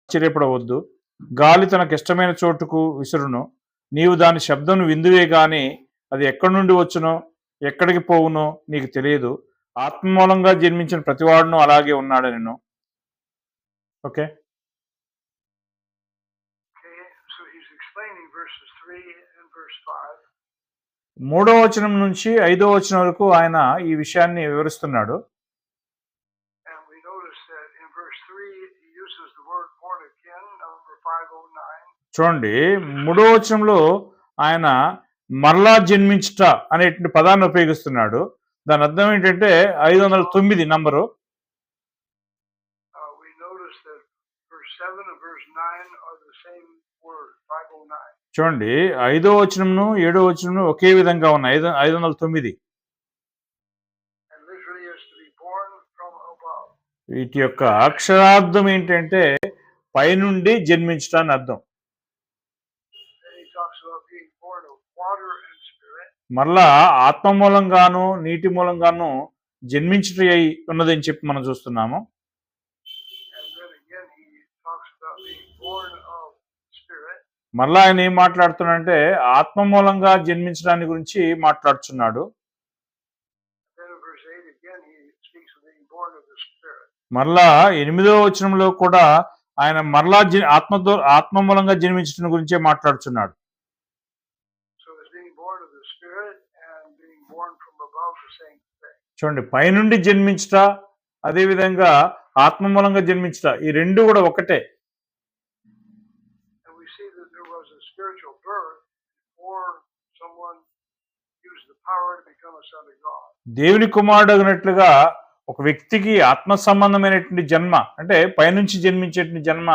ఆశ్చర్యపడవద్దు. గాలి తనకిష్టమైన చోటుకు విసురును. నీవు దాని శబ్దం విందువే గాని అది ఎక్కడి నుండి వచ్చునో ఎక్కడికి పోవునో నీకు తెలియదు. ఆత్మ మూలంగా జన్మించిన ప్రతివాడును అలాగే ఉన్నాడు నేను. ఓకే, మూడో వచనం నుంచి 5వ వచనం వరకు ఆయన ఈ విషయాన్ని వివరిస్తున్నాడు. చూడండి, 3వ వచనంలో ఆయన మరలా జన్మించుట అనేటువంటి పదాన్ని ఉపయోగిస్తున్నాడు. దాని అర్థం ఏంటంటే 509 నంబరు. చూడండి, 5వ వచనమును 7వ వచనము ఒకే విధంగా ఉన్నాయి. 509. వీటి యొక్క అక్షరార్థం ఏంటంటే పైనుండి జన్మించటాన్ని అర్థం. మరలా ఆత్మ మూలంగాను నీటి మూలంగాను జన్మించుట ఉన్నదని చెప్పి మనం చూస్తున్నాము. మరలా ఆయన ఏం మాట్లాడుతున్నాడంటే ఆత్మ మూలంగా జన్మించడాన్ని గురించి మాట్లాడుతున్నాడు. మరలా 8వ వచనంలో కూడా ఆయన మరలా ఆత్మ మూలంగా జన్మించడం గురించే మాట్లాడుతున్నాడు. చూడండి, పైనుండి జన్మించుట అదేవిధంగా ఆత్మ మూలంగా జన్మించుట ఈ రెండు కూడా ఒకటే. దేవుని కుమారుడు అగినట్లుగా ఒక వ్యక్తికి ఆత్మ సంబంధమైనటువంటి జన్మ అంటే పైనుంచి జన్మించేటువంటి జన్మ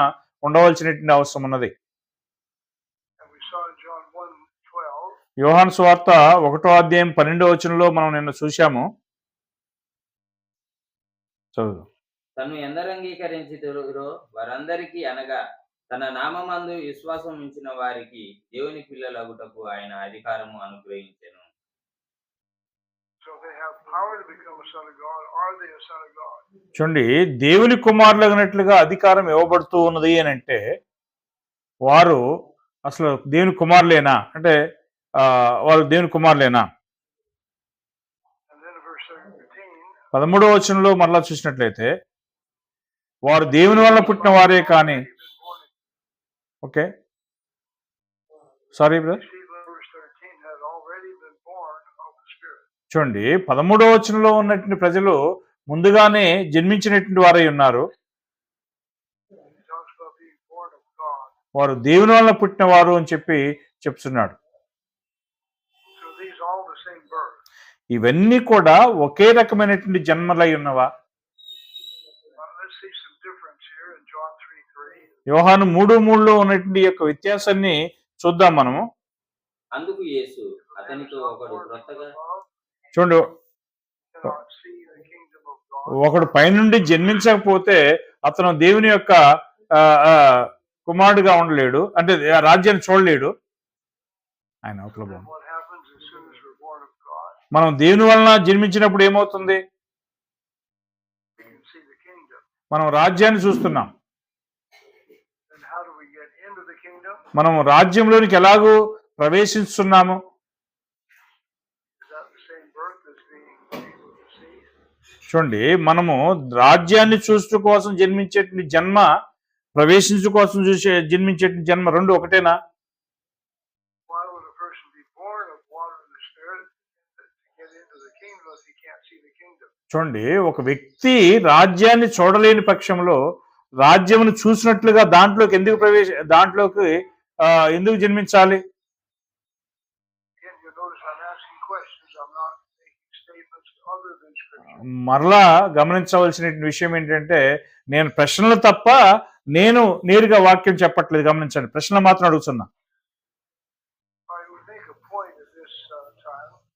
ఉండవలసినటువంటి అవసరం ఉన్నది. యోహాను సువార్త 1వ అధ్యాయం 12వ వచనంలో మనం నిన్న చూశాము. చదువు. తను ఎందరు అంగీకరించుదురో వారందరికీ అనగా తన నామమందు విశ్వాసం ఉంచిన వారికి దేవుని పిల్లలగుటకు ఆయన అధికారము అనుగ్రహించెను. చూడండి, దేవుని కుమారులగినట్లుగా అధికారం ఇవ్వబడుతూ ఉన్నది అని అంటే వారు అసలు దేవుని కుమారులేనా అంటే వారు దేవుని కుమారులేనా? 13వ వచనంలో మరలా చూసినట్లయితే వారు దేవుని వల్ల పుట్టిన వారే కానీ ఓకే సారీ బ్రదర్ చూడండి, 13వ వచనంలో ఉన్నటువంటి ప్రజలు ముందుగానే జన్మించినటువంటి వారై ఉన్నారు. వారు దేవుని వల్ల పుట్టిన వారు అని చెప్పి చెప్తున్నాడు. ఇవన్నీ కూడా ఒకే రకమైనటువంటి జన్మలై ఉన్నవా? యోహాను 3:3లో ఉన్నటువంటి యొక్క వ్యత్యాసాన్ని చూద్దాం మనము. అందుకు యేసు అతనితో ఒకడు క్రొత్తగా చూడండి, ఒకడు పైనుండి జన్మించకపోతే అతను దేవుని యొక్క కుమారుడుగా ఉండలేడు, అంటే రాజ్యాన్ని చూడలేడు. ఆయన అవతల మనం దేవుని వలన జన్మించినప్పుడు ఏమవుతుంది? మనం రాజ్యాన్ని చూస్తున్నాం. మనం రాజ్యంలోనికి ఎలాగూ ప్రవేశిస్తున్నాము? చూడండి, మనము రాజ్యాన్ని చూస్తూ కోసం జన్మించే జన్మ ప్రవేశించు కోసం జన్మించే జన్మ రెండు ఒకటేనా? చూడండి, ఒక వ్యక్తి రాజ్యాన్ని చూడలేని పక్షంలో రాజ్యమును చూసినట్లుగా దాంట్లోకి ఎందుకు జన్మించాలి? మరలా గమనించవలసిన విషయం ఏంటంటే నేను ప్రశ్నలు తప్ప నేను నేరుగా వాక్యం చెప్పట్లేదు. గమనించండి, ప్రశ్నలు మాత్రం అడుగుతున్నా.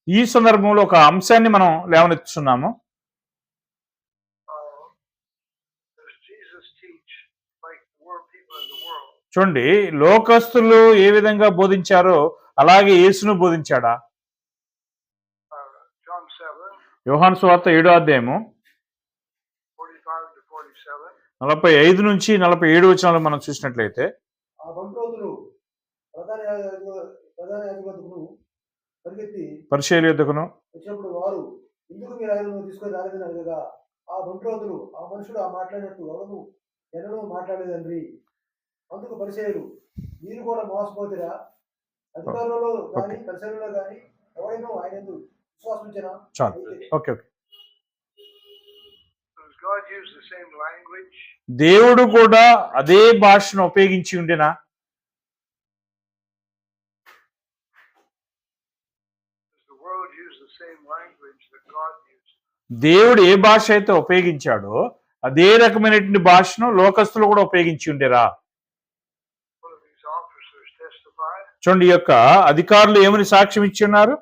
ఈ సందర్భంలో ఒక అంశాన్ని మనం లేవనెత్తుతున్నాము. చూడండి, లోకస్తులు ఏ విధంగా బోధించారో అలాగే యేసును బోధించాడా? యోహాను సువార్త 7వ అధ్యాయము 45 నుంచి 47 వచనాలు మనం చూసినట్లయితే ఆ బంట్రోతులు ప్రధాన యాజకును పరిగెత్తి పరిచర్య యొద్దకును వచ్చినప్పుడు వారు ఎందుకు మీరు ఆయనను తీసుకొని రాలేదని అడగగా ఆ బంట్రోతులు ఆ మనుషుడు ఆ మాట్లాడినట్టు ఎవరు ఎన్నడూ మాట్లాడలేదండ్రి. అందుకు పరిచయులు మీరు కూడా మోసపోతురా? అధికారులలో కానీ పరిచయంలో కానీ ఎవరైనా ఆయన ఎందుకు విశ్వాసం ఉంచినా? చాలు. Okay okay. God used the same language. దేవుడు కూడా అదే భాషను ఉపయోగించి ఉండేనా? The world used the same language that God used. దేవుడు ఏ భాష అయితే ఉపయోగించాడో అదే రకమైనటువంటి భాషను లోకస్తులు కూడా ఉపయోగించి ఉండేరా? One of these officers testified. చూడండి, ఈ యొక్క అధికారులు ఏమని సాక్ష్యం ఇచ్చి ఉన్నారు?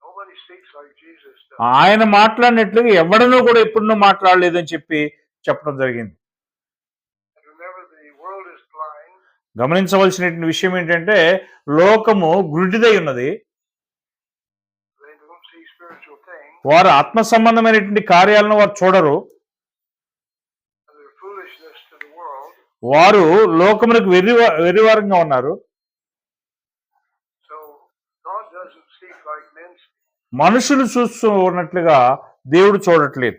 Nobody speaks like Jesus does. ఆయన మాట్లాడినట్లుగా ఎవడనూ కూడా ఎప్పుడూ మాట్లాడలేదని చెప్పడం జరిగింది. Remember, the world is blind. గమనించవలసినటువంటి విషయం ఏంటంటే లోకము గుడ్డిదై ఉన్నది. They don't see spiritual things. వారు ఆత్మ సంబంధమైనటువంటి కార్యాలను వారు చూడరు. And their foolishness to the world. వారు లోకమునకు వెర్రివారంగా ఉన్నారు. So God doesn't speak like men speak. మనుషులు చూస్తూ ఉన్నట్లుగా దేవుడు చూడట్లేదు.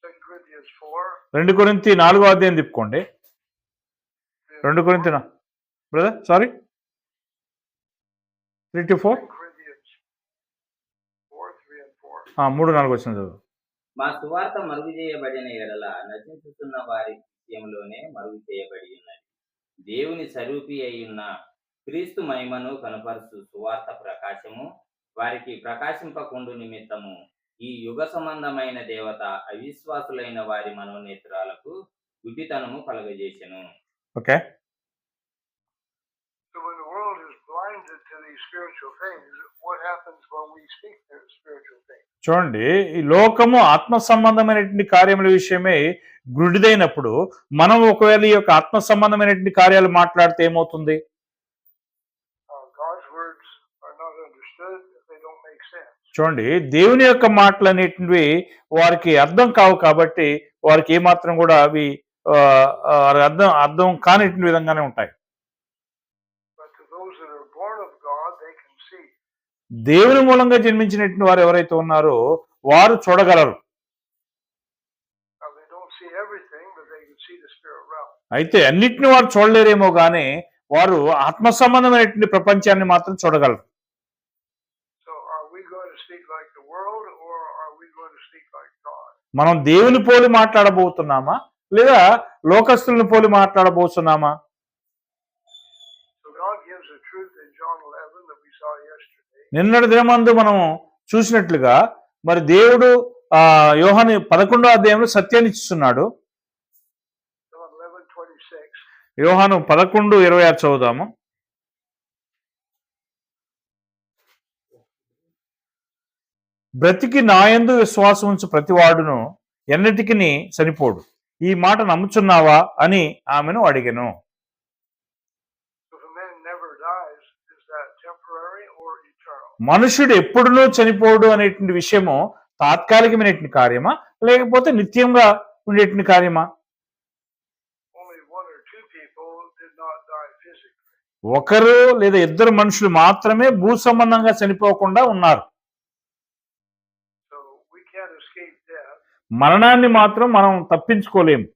In 2 Corinthians 4. 2 కొరింథీ 4వ అధ్యాయం తిప్పుకోండి. 2 కొరింథీ brother sorry 3 to 4 Corinthians 4, 3 and 4. 3-4 వచ్చిన చదువు. మా సువార్త మరుగు చేయబడిన ఎడల నశించుతున్న వారి విషయంలోనే మరుగు చేయబడి ఉన్నది. దేవుని స్వరూపి అయ్యున్న క్రీస్తు మహిమను కనపరుచు సువార్త ప్రకాశము వారికి ప్రకాశింపకుండు నిమిత్తము ఈ యుగ సంబంధమైన దేవత అవిశ్వాసులైన వారి మనోనేత్రాలకు గుడ్డితనము కలుగజేసెను. Okay. So when the world is blinded to these spiritual things, what happens when we speak their spiritual things? చూడండి, ఈ లోకము ఆత్మ సంబంధమైనటువంటి కార్యముల విషయమై గుడ్డిదైనప్పుడు మనం ఒకవేళ ఈ యొక్క ఆత్మ సంబంధమైనటువంటి కార్యాలు మాట్లాడితే ఏమవుతుంది? God's words are not understood if they don't make sense. చూడండి, దేవుని యొక్క మాటలు అనేటివి వారికి అర్థం కావు కాబట్టి వారికి ఏమాత్రం కూడా అవి అర్థం కానిటువంటి విధంగానే ఉంటాయి. But to those that are born of God, they can see. దేవుని మూలంగా జన్మించినటువంటి వారు ఎవరైతే ఉన్నారో వారు చూడగలరు. Now they don't see everything, but they can see the spirit realm. అయితే అన్నిటిని వారు చూడలేరేమో కానీ వారు ఆత్మ సంబంధమైనటువంటి ప్రపంచాన్ని మాత్రం చూడగలరు. So are we going to speak like the world, or are we going to speak like God? మనం దేవుని పోలి మాట్లాడబోతున్నామా లేదా లోకస్తులను పోలి మాట్లాడబోతున్నామా? So God gives a truth in John 11 that we saw yesterday. నిన్నటి దినమందు మనం చూసినట్లుగా మరి దేవుడు యోహాను 11వ అధ్యాయంలో సత్యాన్ని ఇస్తున్నాడు. John 11:26. యోహాను 11:26 చదువుదాము. బ్రతికి నాయందు విశ్వాసం ఉంచు ప్రతివాడును ఎన్నటికి చనిపోడు. ఈ మాట నమ్ముచున్నావా అని ఆమెను అడిగెను. So if a man never dies, is that temporary or eternal? మనుషుడు ఎప్పుడునూ చనిపోడు అనేటువంటి విషయము తాత్కాలికమైనటువంటి కార్యమా లేకపోతే నిత్యంగా ఉండేటువంటి కార్యమా? Only one or two people did not die physically. ఒకరు లేదా ఇద్దరు మనుషులు మాత్రమే భూ సంబంధంగా చనిపోకుండా ఉన్నారు. So we can't escape death, మరణాన్ని మాత్రం మనం తప్పించుకోలేము.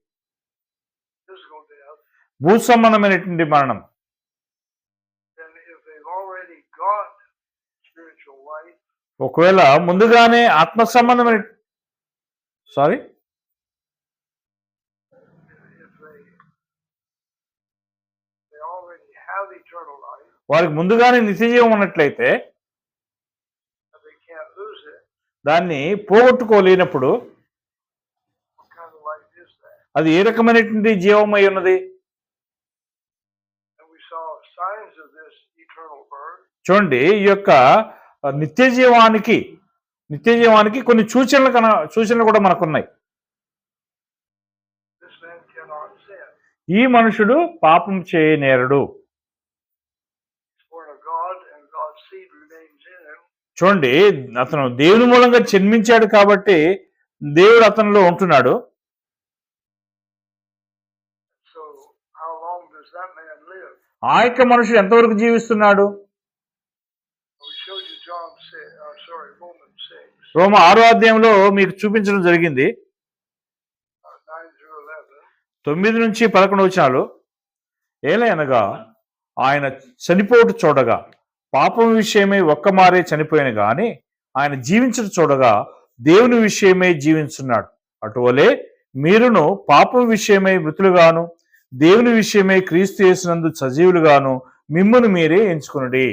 physical death. భూ సంబంధమైనటువంటి మరణం. Then if they've already got spiritual life, ఒకవేళ ముందుగానే ఆత్మ సంబంధమైన sorry if they already have eternal life, వారికి ముందుగానే నిత్యజీవం ఉన్నట్లయితే and they can't lose it, దాన్ని పోగొట్టుకోలేనప్పుడు what kind of life is that? అది ఏ రకమైనటువంటి జీవమై ఉన్నది? And we saw signs of this eternal birth. చూడండి, ఈ యొక్క నిత్య జీవానికి కొన్ని సూచనలు కూడా మనకున్నాయి. This man cannot sin. ఈ మనుషుడు పాపం చేయనేరడు. He's born of God, and God's seed remains in him. చూడండి, అతను దేవుని మూలంగా జన్మించాడు కాబట్టి దేవుడు అతనిలో ఉంటున్నాడు. So how long does that man live? ఆ యొక్క మనుషుడు ఎంతవరకు జీవిస్తున్నాడు? We showed you John 6, Romans 6, రోమ 6వ అధ్యాయంలో మీకు చూపించడం జరిగింది. 9 through 11. 9 నుంచి 11 వచనాలు. ఏలయనగా ఆయన చనిపోటు చూడగా పాపం విషయమై ఒక్కమారే చనిపోయిన గాని ఆయన జీవించడం చూడగా దేవుని విషయమై జీవించున్నాడు. అటువలే మీరును పాపం విషయమై మృతులుగాను దేవుని విషయమై క్రీస్తు యేసునందు సజీవులుగాను మిమ్మును మీరే ఎంచుకునుడి.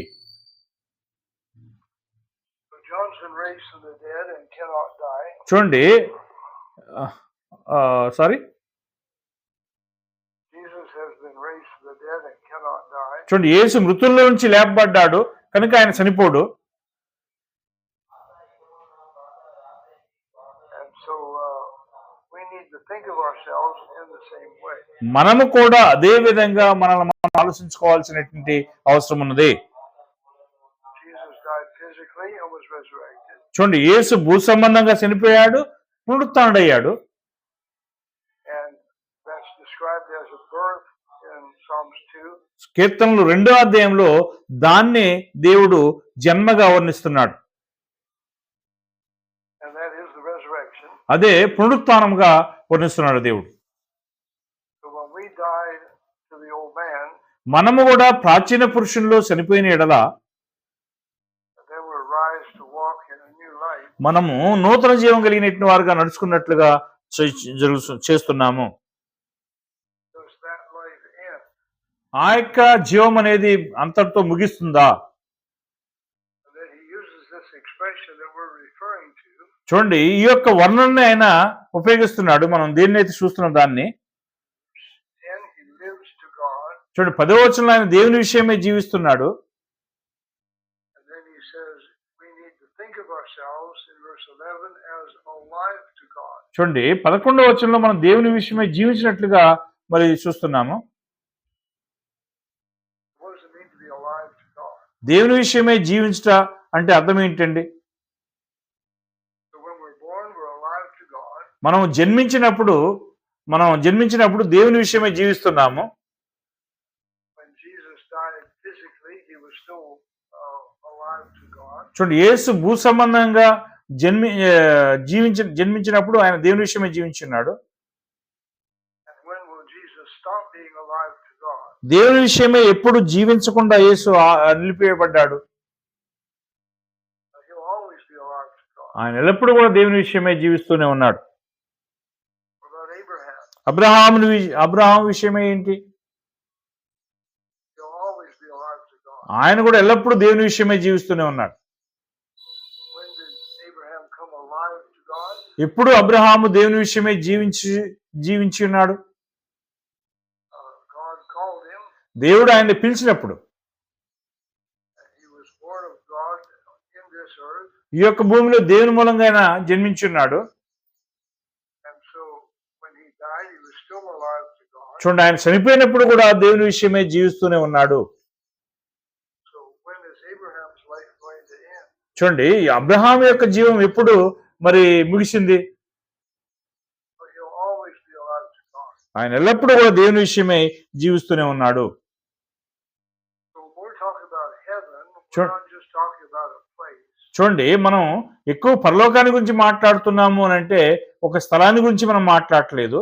So John's been raised from the dead and cannot die. చూడండి, sorry, Jesus has been raised from the dead and cannot die. చూడండి, యేసు మృతుల్లో నుంచి లేపబడ్డాడు కనుక ఆయన చనిపోడు. And so we need to think of ourselves in the same way. మనము కూడా అదే విధంగా మనల్ని మనం ఆలోచించుకోవాల్సినటువంటి అవసరం ఉన్నది. Jesus died physically and was resurrected. చూడండి, యేసు భూ సంబంధంగా చనిపోయాడు, పునరుత్థానుడయ్యాడు. And that's described as a birth in Psalms 2. కీర్తనలు 2వ అధ్యాయంలో దాన్నే దేవుడు జన్మగా వర్ణిస్తున్నాడు. And that is the resurrection. అదే పునరుత్థానంగా వర్ణిస్తున్నాడు దేవుడు. So when we die to the old man, మనము కూడా ప్రాచీన పురుషుల్లో చనిపోయిన ఎడల then we'll rise to walk in a new life. మనము నూతన జీవం కలిగినటువంటి వారుగా నడుచుకున్నట్లుగా చేస్తున్నాము. Does that life end? ఆ యొక్క జీవం అనేది అంతటితో ముగిస్తుందా? And then he uses this expression that we're referring to. చూడండి, ఈ యొక్క వర్ణనని ఆయన ఉపయోగిస్తున్నాడు. మనం దేన్నైతే చూస్తున్నాం దాన్ని. And he lives to God. చూడండి, 10వ వచనంలో ఆయన దేవుని విషయమే జీవిస్తున్నాడు. And then he says we need to think of ourselves in verse 11 as alive to God. చూడండి, 11వ వచనంలో మనం దేవుని విషయమై జీవించినట్లుగా మరి చూస్తున్నాము. What does it mean to be alive to God? దేవుని విషయమై జీవించట అంటే అర్థం ఏంటండి? So when we're born, we're alive to God. మనం జన్మించినప్పుడు దేవుని విషయమై జీవిస్తున్నాము. When Jesus died physically, he was still alive to God. చూడండి, యేసు భూ సంబంధంగా జన్మించినప్పుడు ఆయన దేవుని విషయమై జీవించున్నాడు. And when will Jesus stop being alive to God? దేవుని విషయమై ఎప్పుడు జీవించకుండా యేసు నిలిపివేయబడ్డాడు. He'll always be alive to God. ఆయన ఎల్లప్పుడూ కూడా దేవుని విషయమై జీవిస్తూనే ఉన్నాడు. What about Abraham? అబ్రహాం విషయమై ఏంటి? He'll always be alive to God. ఆయన కూడా ఎల్లప్పుడూ దేవుని విషయమై జీవిస్తూనే ఉన్నాడు. When did Abraham come alive to God? ఎప్పుడు అబ్రహాము దేవుని విషయమై జీవించి ఉన్నాడు? God called him. దేవుడు ఆయన్ని పిలిచినప్పుడు. He was born of God in this earth. ఈ యొక్క భూమిలో దేవుని మూలంగా ఆయన జన్మించున్నాడు. And so when he died, he was still alive to God. చూడండి, ఆయన చనిపోయినప్పుడు కూడా దేవుని విషయమై జీవిస్తూనే ఉన్నాడు. So when is Abraham's life going to end? చూడండి, ఈ అబ్రహాం యొక్క జీవం ఎప్పుడు మరి ముగిసింది? But he'll always be alive to God. ఆయన ఎల్లప్పుడూ కూడా దేవుని విషయమై జీవిస్తూనే ఉన్నాడు. So when we're talking about heaven, Sure. we're not just talking about a place. చూడండి, మనం ఎక్కువ పరలోకాన్ని గురించి మాట్లాడుతున్నాము అని అంటే ఒక స్థలాన్ని గురించి మనం మాట్లాడట్లేదు.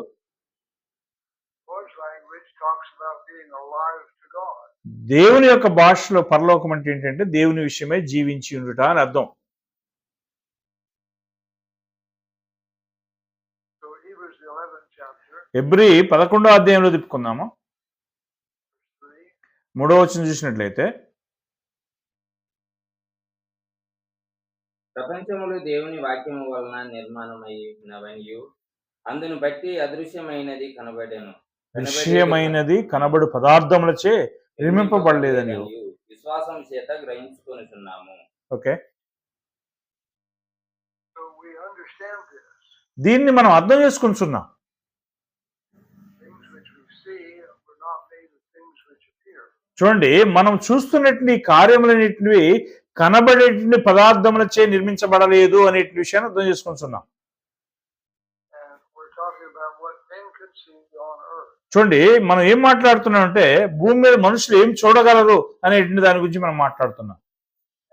God's language talks about being alive to God. దేవుని యొక్క భాషలో పరలోకం అంటే ఏంటంటే దేవుని విషయమై జీవించి ఉండుట అని అర్థం. So Hebrews the 11th chapter, Hebrew 11వ అధ్యాయంలో తిప్పుకుందాము. 3. 3వ వచనం చూసినట్లయితే, ప్రపంచములు దేవుని వాక్యము వలన నిర్మాణమైనవనియు అందును బట్టి అదృశ్యమైనది కనబడెను. దృశ్యమైనది కనబడు పదార్థములచే నిర్మింపబడలేదని. విశ్వాసం చేత గ్రహించుకొనుచున్నాము. Okay, So we understand this. దీన్ని మనం అర్థం చేసుకుంటున్నాం. Things which we see were not made of things which appear. చూడండి, మనం చూస్తున్నటువంటి కార్యములన్నిటివి కనబడేటువంటి పదార్థములచే నిర్మించబడలేదు అనే విషయాన్ని అర్థం చేసుకుంటున్నాం. men could see on earth. చూడండి, మనం ఏం మాట్లాడుతున్నాం అంటే భూమి మీద మనుషులు ఏం చూడగలరు అనేటువంటి దాని గురించి మనం మాట్లాడుతున్నాం.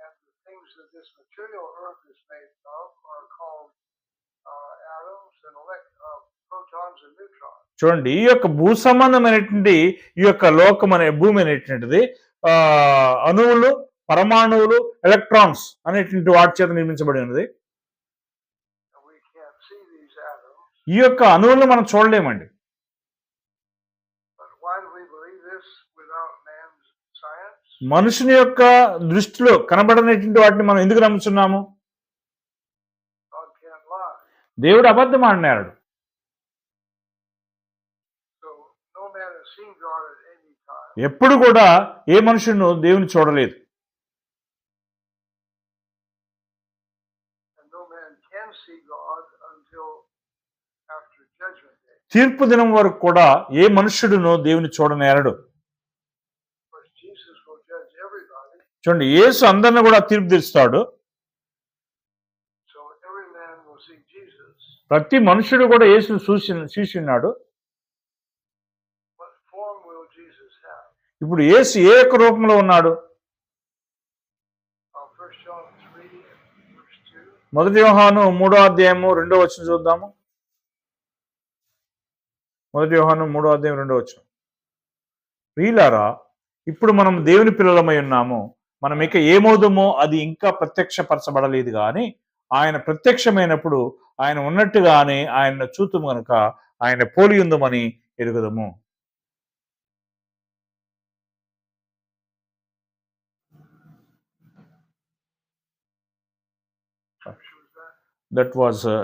And the things that this material earth is made of are called atoms and protons and neutrons. చూడండి, ఈ యొక్క భూ సంబంధమైనటువంటి ఈ యొక్క లోకం అనే భూమి అనేటువంటిది అణువులు, పరమాణువులు, ఎలక్ట్రాన్స్ అనేటువంటి వాటి చేత నిర్మించబడి ఉన్నది. And we can't see these atoms. ఈ యొక్క అణువులను మనం చూడలేమండి. But why do we believe this without man's science? మనుషుని యొక్క దృష్టిలో కనబడనేటువంటి వాటిని మనం ఎందుకు నమ్ముతున్నాము? God can't lie. దేవుడు అబద్ధం ఆడినాడు. So no man has seen God at any time. ఎప్పుడు కూడా ఏ మనుషును దేవుని చూడలేదు. And no man can see God until after judgment day. తీర్పు దినం వరకు కూడా ఏ మనుష్యుడును దేవుని చూడనేరడు. Because Jesus will judge everybody. చూడండి, యేసు అందరిని కూడా తీర్పు తీరుస్తాడు. So every man will see Jesus. ప్రతి మనుషుడు కూడా యేసును చూసి ఉన్నాడు. What form will Jesus have? ఇప్పుడు యేసు ఏ యొక్క రూపంలో ఉన్నాడు? 1 John 3, verse 2. 1 యోహాను 3వ అధ్యాయము 2వ వచనం చూద్దాము. 1 యోహాను 3వ అధ్యాయం 2వ వచనం. ప్రియులారా, ఇప్పుడు మనం దేవుని పిల్లలమై ఉన్నాము. మనం ఇక ఏమవుదామో అది ఇంకా ప్రత్యక్షపరచబడలేదు కానీ ఆయన ప్రత్యక్షమైనప్పుడు ఆయన ఉన్నట్టుగానే ఆయన చూతుము గనుక ఆయన పోలి ఉందమని ఎరుగుదము.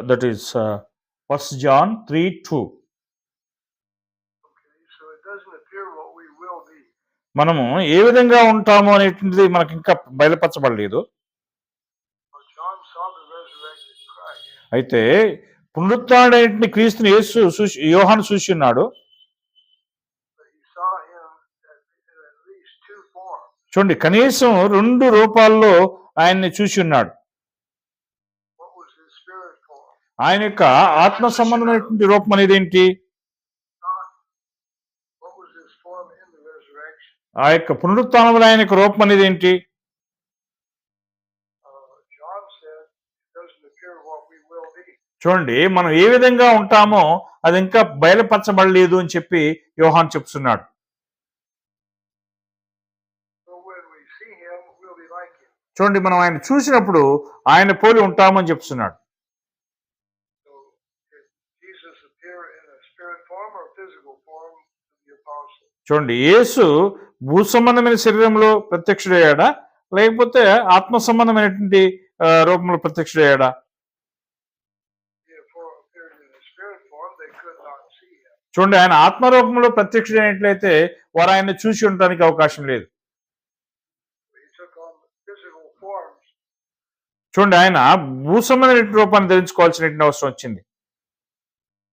That is 1 John 3:2. Okay, so it doesn't appear what we will be. మనము ఏ విధంగా ఉంటాము అనేటువంటిది మనకి ఇంకా బయలుపరచబడలేదు. But John saw the resurrected Christ. అయితే పునరుత్థానుడైన క్రీస్తుని యోహాను చూసి ఉన్నాడు. But he saw him in at least two forms. చూడండి, కనీసం 2 రూపాల్లో ఆయన్ని చూసి ఉన్నాడు. What was his spirit form? ఆయన యొక్క ఆత్మ సంబంధమైనటువంటి రూపం అనేది ఏంటి? What was his form in the resurrection? ఆ యొక్క పునరుత్థానంలో ఆయన యొక్క రూపం అనేది ఏంటి? John said it doesn't appear what we will be. చూడండి, మనం ఏ విధంగా ఉంటామో అది ఇంకా బయలుపరచబడలేదు అని చెప్పి యోహాను చెప్తున్నాడు. So when we see him, we'll be like him. చూడండి, మనం ఆయన చూసినప్పుడు ఆయన పోలి ఉంటామని చెప్తున్నాడు. So did Jesus appear in a spirit form or physical form to the apostle? చూడండి, యేసు భూ సంబంధమైన శరీరంలో ప్రత్యక్షుడయ్యాడా లేకపోతే ఆత్మ సంబంధమైనటువంటి రూపంలో ప్రత్యక్షుడయ్యాడా? He appeared in a spirit form, they could not see him. చూడండి, ఆయన ఆత్మరూపంలో ప్రత్యక్షుడైనట్లయితే వారు ఆయన చూసి ఉండడానికి అవకాశం లేదు. He took on physical forms. చూడండి, ఆయన భూ సంబంధమైన రూపాన్ని ధరించుకోవాల్సిన అవసరం వచ్చింది.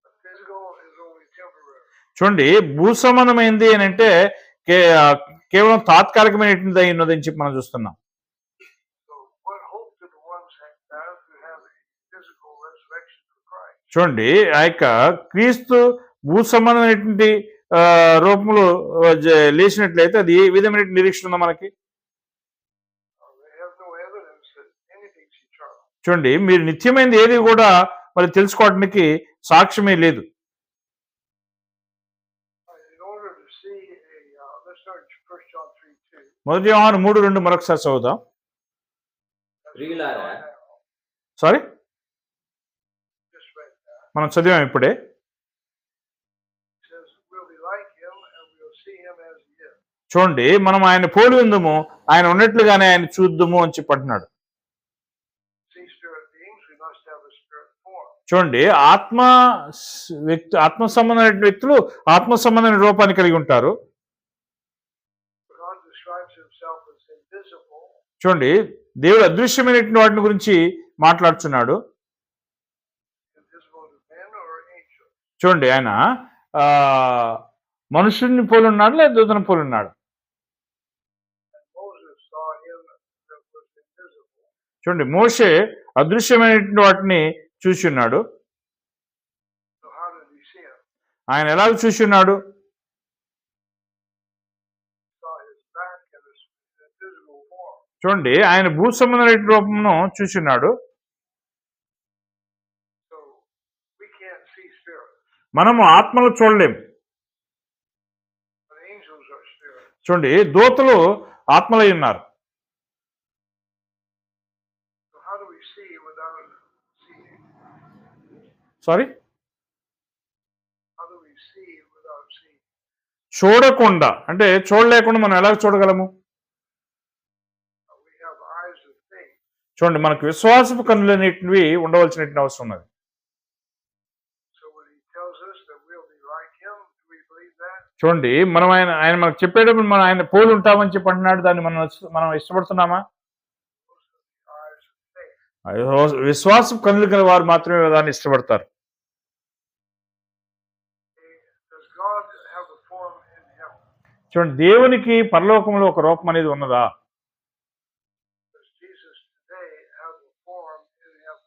But physical is only temporary. చూడండి, భూ సంబంధమైంది అని అంటే కేవలం తాత్కాలికమైనటువంటి అయి ఉన్నదని చెప్పి మనం చూస్తున్నాం. So what hope did the ones have to have a physical resurrection for Christ? చూడండి, ఆ యొక్క క్రీస్తు భూ సంబంధమైనటువంటి రూపంలో లేచినట్లయితే అది ఏ విధమైన నిరీక్షణ ఉందో మనకి? They have no evidence that anything's eternal. చూడండి, మీరు నిత్యమైనది ఏది కూడా మరి తెలుసుకోవడానికి సాక్ష్యమే లేదు. In order to see let's start 1 John 3:2. 1 యోహాను 3:2 మరొకసారి చదువుదాం. ప్రియులారా, సారీ, Just read that. మనం చదివాం ఇప్పుడే. It says we'll be like him and we'll see him as he is. చూడండి, మనం ఆయన పోలి ఉందము, ఆయన ఉన్నట్లుగానే ఆయన చూద్దాము అని చెప్పి అంటున్నాడు. See spirit beings, we must have a spirit form. చూడండి, ఆత్మ సంబంధమైన వ్యక్తులు ఆత్మ సంబంధమైన రూపాన్ని కలిగి ఉంటారు. God describes himself as invisible. చూడండి, దేవుడు అదృశ్యమైనటువంటి వాటిని గురించి మాట్లాడుతున్నాడు. Invisible to men or angels. చూడండి, ఆయన మనుషుల్ని పోలి ఉన్నాడు లేదా దూతను పోలి ఉన్నాడు? And Moses saw him that was invisible. చూడండి, మోషే అదృశ్యమైనటువంటి వాటిని చూసి ఉన్నాడు. So how did he see him? ఆయన ఎలాగ చూసి ఉన్నాడు? saw his back in his physical form. చూడండి, ఆయన భూ సంబంధమైన రూపమును చూసి ఉన్నాడు. So we can't see spirits. మనము ఆత్మలు చూడలేం. But angels are spirits. చూడండి, దూతలు ఆత్మలై ఉన్నారు. So how do we see without seeing? Sorry, How do we see without seeing? చూడకుండా అంటే చూడలేకుండా మనం ఎలా చూడగలము? We have eyes of faith. చూడండి, మనకు విశ్వాసపు కన్నులన్నిటివి ఉండవలసిన అవసరం ఉన్నది. So when he tells us that we'll be like him, do we believe that? చూడండి, మనం ఆయన మనకు చెప్పేటప్పుడు మనం ఆయన పోలి ఉంటామని చెప్పి అంటున్నాడు. దాన్ని మనం ఇష్టపడుతున్నామా? Eyes of faith. విశ్వాసపు కన్నులు గల వారు మాత్రమే దాన్ని ఇష్టపడతారు. Does God have a form in heaven? చూడండి, దేవునికి పరలోకంలో ఒక రూపం అనేది ఉన్నదా? Does Jesus today have a form in heaven?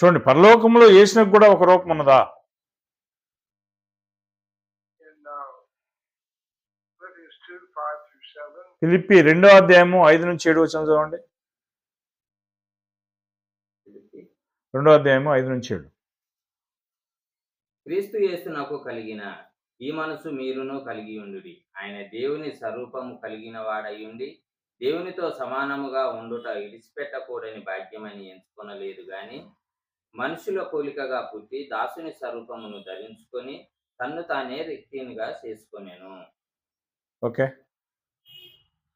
చూడండి, పరలోకంలో యేసునికి కూడా ఒక రూపం ఉన్నదా? In Philippians 2:5-7, ఫిలిప్పి 2వ అధ్యాయము 5-7 చదవండి. 2వ అధ్యాయము 5-7. క్రీస్తు యేసునకు కలిగిన ఈ మనసు మీరును కలిగి ఉండుడి. ఆయన దేవుని స్వరూపము కలిగిన వాడయుండి దేవునితో సమానముగా ఉండుట విడిచిపెట్టకూడని భాగ్యమని ఎంచుకొనలేదు గాని మనుషుల పోలికగా పుట్టి దాసుని స్వరూపమును ధరించుకొని తన్ను తానే రిక్తినిగా చేసుకొనెను. Okay,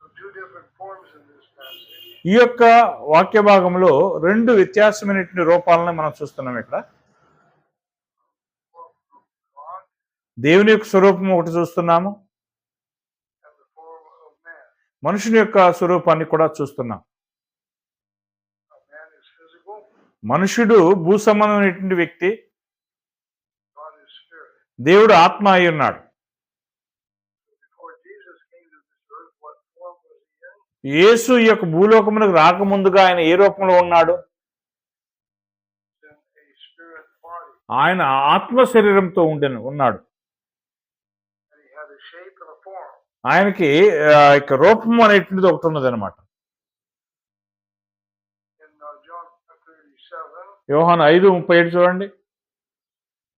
so two different forms in this passage. ఈ యొక్క వాక్య భాగంలో 2 వ్యత్యాసమైనటువంటి రూపాలను మనం చూస్తున్నాం. ఇక్కడ Form of God దేవుని యొక్క స్వరూపం ఒకటి చూస్తున్నాము, and the form of man. మనుషుని యొక్క స్వరూపాన్ని కూడా చూస్తున్నాం. Man is physical, మనుషుడు భూ సంబంధమైనటువంటి వ్యక్తి, God is spirit. దేవుడు ఆత్మ అయి ఉన్నాడు. Before Jesus came to this earth, what form was he in? యేసు ఈ యొక్క భూలోకమునకు రాకముందుగా ఆయన ఏ రూపంలో ఉన్నాడు? In a spirit body. ఆయన ఆత్మ శరీరంతో ఉన్నాడు. And he had a shape and a form. ఆయనకి ఇక రూపం అనేటువంటిది ఒకటి ఉన్నది అనమాట. In John 37, యోహాను 5:37 చూడండి.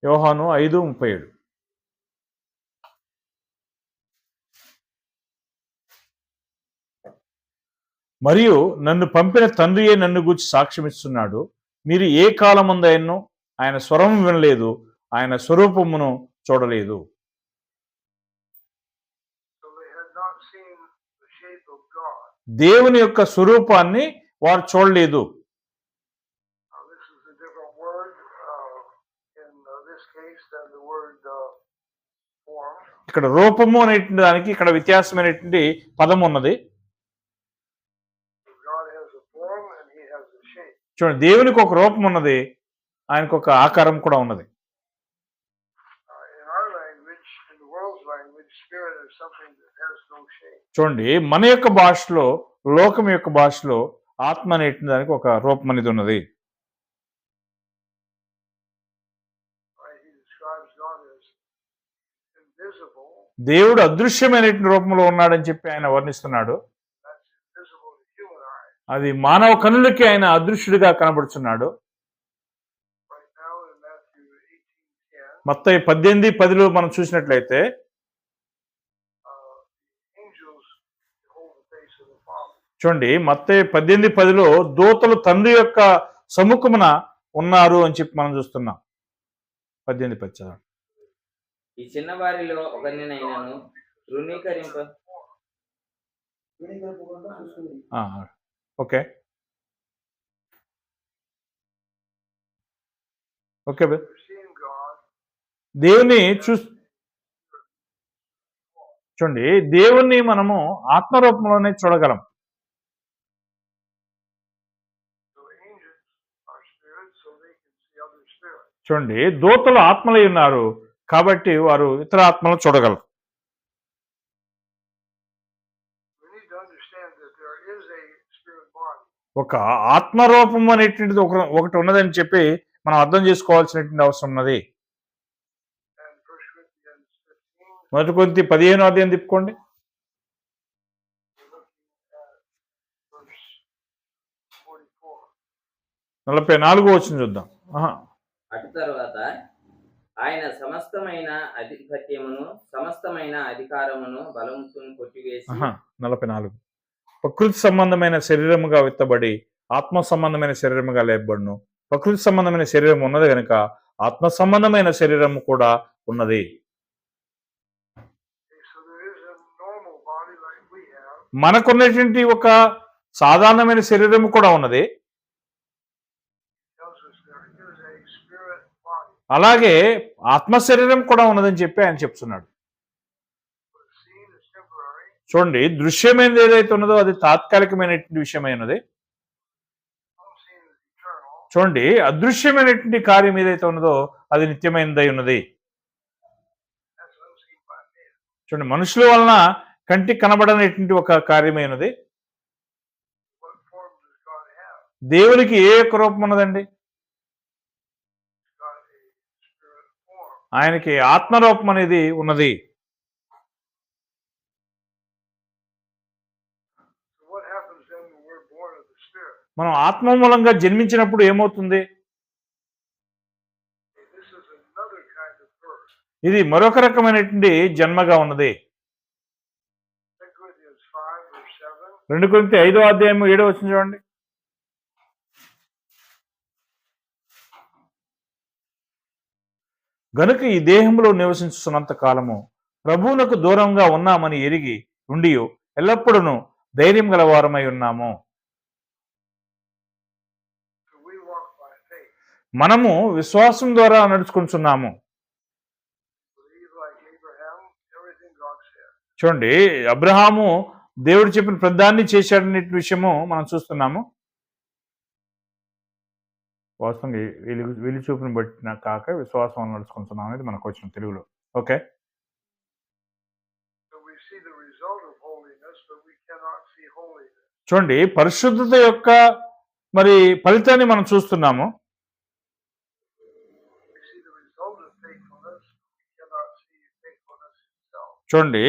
యోహాను 5:37. మరియు నన్ను పంపిన తండ్రియే నన్ను గూర్చి సాక్ష్యం ఇస్తున్నాడు. మీరు ఏ కాలమందైనను ఆయన స్వరం వినలేదు, ఆయన స్వరూపమును చూడలేదు. so they had not seen the shape of God. దేవుని యొక్క స్వరూపాన్ని వారు చూడలేదు. This is a different word in this case than the word form. ఇక్కడ రూపము అనేటువంటి దానికి ఇక్కడ వ్యత్యాసమైనటువంటి పదం ఉన్నది. God has a form and he has a shape. చూడండి, దేవునికి ఒక రూపం ఉన్నది, ఆయనకు ఒక ఆకారం కూడా ఉన్నది. In our language, in the world's language, spirit is something that has no shape. చూడండి, మన యొక్క భాషలో, లోకం యొక్క భాషలో ఆత్మ అనేటువంటి దానికి ఒక రూపం అనేది ఉన్నది. He describes God as invisible. దేవుడు అదృశ్యమైనటువంటి రూపంలో ఉన్నాడని చెప్పి ఆయన వర్ణిస్తున్నాడు. That's invisible to human eyes. అది మానవ కనులకి ఆయన అదృశ్యుడిగా కనబడుతున్నాడు. Right now in Matthew 18:10, మత్తయి 18:10 మనం చూసినట్లయితే angels behold the face of the Father. చూడండి, మత్తయి 18:10 దూతలు తండ్రి యొక్క సముఖమున ఉన్నారు అని చెప్పి మనం చూస్తున్నాం. 18:10. ఈ చిన్నవారిలో ఒకరినైనను తృణీకరింప విడిగొల్పకుండా చూసుకుని okay okay We're seeing God. దేవుని చూడండి, దేవుణ్ణి మనము ఆత్మరూపంలోనే చూడగలం. So angels are spirits, so they can see other spirits. చూడండి, దూతలు ఆత్మలై ఉన్నారు కాబట్టి వారు ఇతర ఆత్మలను చూడగలరు. We need to understand that there is a spirit body. ఒక ఆత్మరూపం అనేటువంటిది ఒకటి ఉన్నదని చెప్పి మనం అర్థం చేసుకోవాల్సినటువంటి అవసరం ఉన్నది. And 1 1 Corinthians 15. మొదటి కొరింథీ 15వ అధ్యాయం తిప్పుకోండి. We're looking at verse 44. 44వ వచనం చూద్దాం. అటు తరువాత ఆయన సమస్తమైన ఆధిపత్యమును సమస్తమైన అధికారమును బలముతో కొట్టివేసి 44 ప్రకృతి సంబంధమైన శరీరముగా విత్తబడి ఆత్మ సంబంధమైన శరీరముగా లేపబడును. ప్రకృతి సంబంధమైన శరీరం ఉన్నది కనుక ఆత్మ సంబంధమైన శరీరము కూడా ఉన్నది. Okay, so there is a normal body like we have. మనకున్నటువంటి ఒక సాధారణమైన శరీరము కూడా ఉన్నది. Tells us there is a spirit body. అలాగే ఆత్మ శరీరం కూడా ఉన్నదని చెప్పి ఆయన చెప్తున్నాడు. But seen is temporary. చూడండి, దృశ్యమైనది ఏదైతే ఉన్నదో అది తాత్కాలికమైనటువంటి విషయమైనది. Unseen is eternal. చూడండి, అదృశ్యమైనటువంటి కార్యం ఏదైతే ఉన్నదో అది నిత్యమైనదై ఉన్నది. That's unseen by man. చూడండి, మనుషుల వలన కంటికి కనబడనేటువంటి ఒక కార్యమైనది. What form does God have? దేవునికి ఏ యొక్క రూపం ఉన్నదండి? He's got a spirit form. ఆయనకి ఆత్మరూపం అనేది ఉన్నది. So what happens then when we're born of the Spirit? మనం ఆత్మ మూలంగా జన్మించినప్పుడు ఏమవుతుంది? Okay, this is another kind of birth. ఇది మరొక రకమైనటువంటి జన్మగా ఉన్నది. 2 Corinthians 5 verse 7. 2 కొరింథీ 5వ అధ్యాయం 7వ వచనం చూడండి. గనుక ఈ దేహంలో నివసించుతున్నంత కాలము ప్రభువునకు దూరంగా ఉన్నామని ఎరిగి ఉండి ఎల్లప్పుడూ ధైర్యం గలవారమై ఉన్నాము. So we walk by faith. మనము విశ్వాసం ద్వారా నడుచుకుంటున్నాము. Believe like Abraham, everything God said. చూడండి, అబ్రహాము దేవుడు చెప్పిన ప్రదాన్ని చేశాడనే విషయము మనం చూస్తున్నాము. వాస్తవంగా వెలి చూపుని బట్టిన కాక విశ్వాసం నడుచుకుంటున్నాం అనేది మనకు వచ్చిన తెలుగులో. Okay, So we see the result of holiness, but we cannot see holiness. చూడండి, పరిశుద్ధత యొక్క మరి ఫలితాన్ని మనం చూస్తున్నాము. We see the result of faithfulness, but we cannot see faithfulness itself. చూడండి,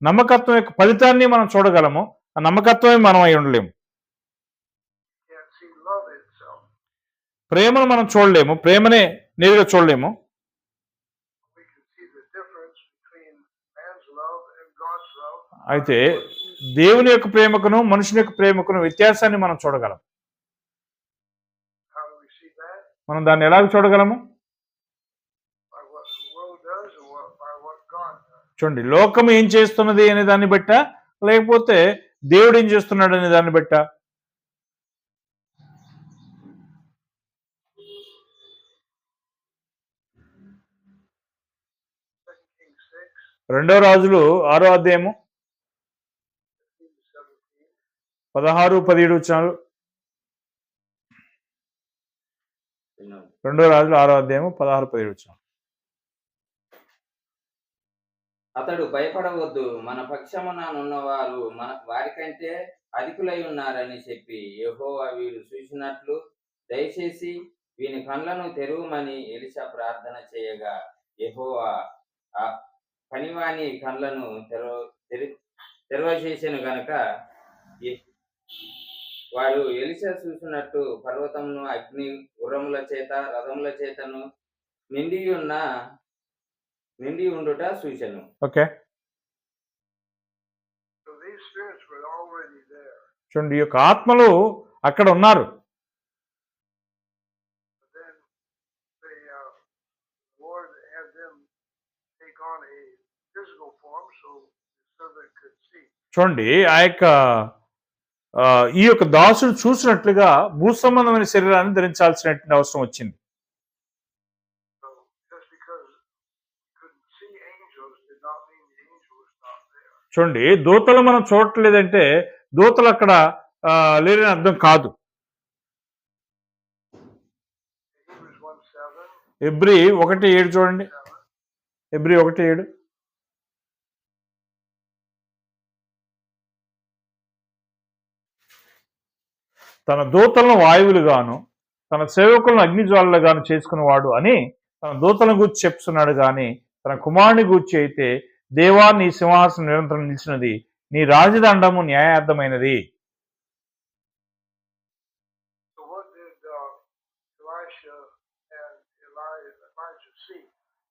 నమ్మకత్వం యొక్క ఫలితాన్ని మనం చూడగలము. ఆ నమ్మకత్వమే మనం అయి ఉండలేము. We can't see love itself. ప్రేమను మనం చూడలేము, ప్రేమనే నేరుగా చూడలేము. We can see the difference between man's love and God's love. అయితే దేవుని యొక్క ప్రేమకును మనుషుని యొక్క ప్రేమకును వ్యత్యాసాన్ని మనం చూడగలం. How do we see that? మనం దాన్ని ఎలాగ చూడగలము? By what the world does or by what God does? చూడండి, లోకం ఏం చేస్తున్నది అనే దాన్ని బట్టా, లేకపోతే దేవుడు ఏం చేస్తున్నాడు అనే దాన్ని బట్టా? 2 Kings 6, 2వ రాజులు 6వ అధ్యాయము 15 to 17. 16-17 వచనాలు. విన్నాం. 2వ రాజులు 6వ అధ్యాయము 16-17 వచనాలు. అతడు భయపడవద్దు, మన పక్షముననున్నవారు వారికంటే అధికులై ఉన్నారని చెప్పి యెహోవా వీరు చూసినట్లు దయచేసి వీని కళ్ళను తెరువమని ఎలీషా ప్రార్థన చేయగా యెహోవా ఆ పనివాని కళ్ళను తెరవచేసెను గనుక వాడు ఎలీషా చూసినట్టు పర్వతమును అగ్ని గుర్రముల చేత రథముల చేతను నిండి ఉండుట చూచెను. Okay, So these spirits were already there. చూడండి, ఈ యొక్క ఆత్మలు అక్కడ ఉన్నారు. But then the Lord had them take on a physical form so the servant could see. చూడండి, ఈ యొక్క దాసుడు చూసినట్లుగా భూ సంబంధమైన శరీరాన్ని ధరించాల్సినటువంటి అవసరం వచ్చింది. So just because we couldn't see angels did not mean the angel was not there. చూడండి, దూతలు మనం చూడట్లేదంటే దూతలు అక్కడ లేరని అర్థం కాదు. Hebrews 1:7. ఎబ్రీ 1:7 చూడండి. ఎబ్రీ 1:7. తన దూతలను వాయువులుగాను తన సేవకులను అగ్నిజ్వాలలుగాను చేసుకునేవాడు అని తన దూతలను గూర్చి చెప్తున్నాడు కానీ తన కుమారుని గూర్చి అయితే, దేవా నీ సింహాసనం నిరంతరం నిలిచినది, నీ రాజదండము న్యాయార్థమైనది. So what did Elisha and Elijah see?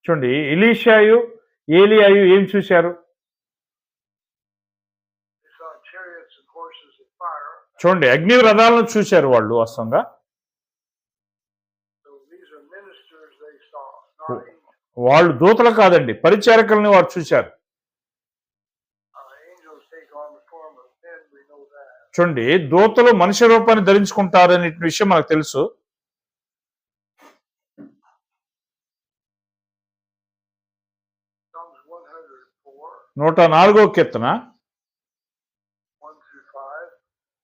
చూడండి, ఎలీషాయు ఏలియాయు ఏం చూశారు? They saw chariots and horses of fire. చూడండి, అగ్ని రథాలను చూశారు వాళ్ళు వాస్తవంగా. So these are ministers they saw, not angels. వాళ్ళు దూతలు కాదండి, పరిచారకుల్ని వారు చూశారు. Angels take on the form of men, we know that. చూడండి, దూతలు మనిషి రూపాన్ని ధరించుకుంటారనే విషయం మనకు తెలుసు. Psalms 104, 104వ కీర్తన 1 through 5.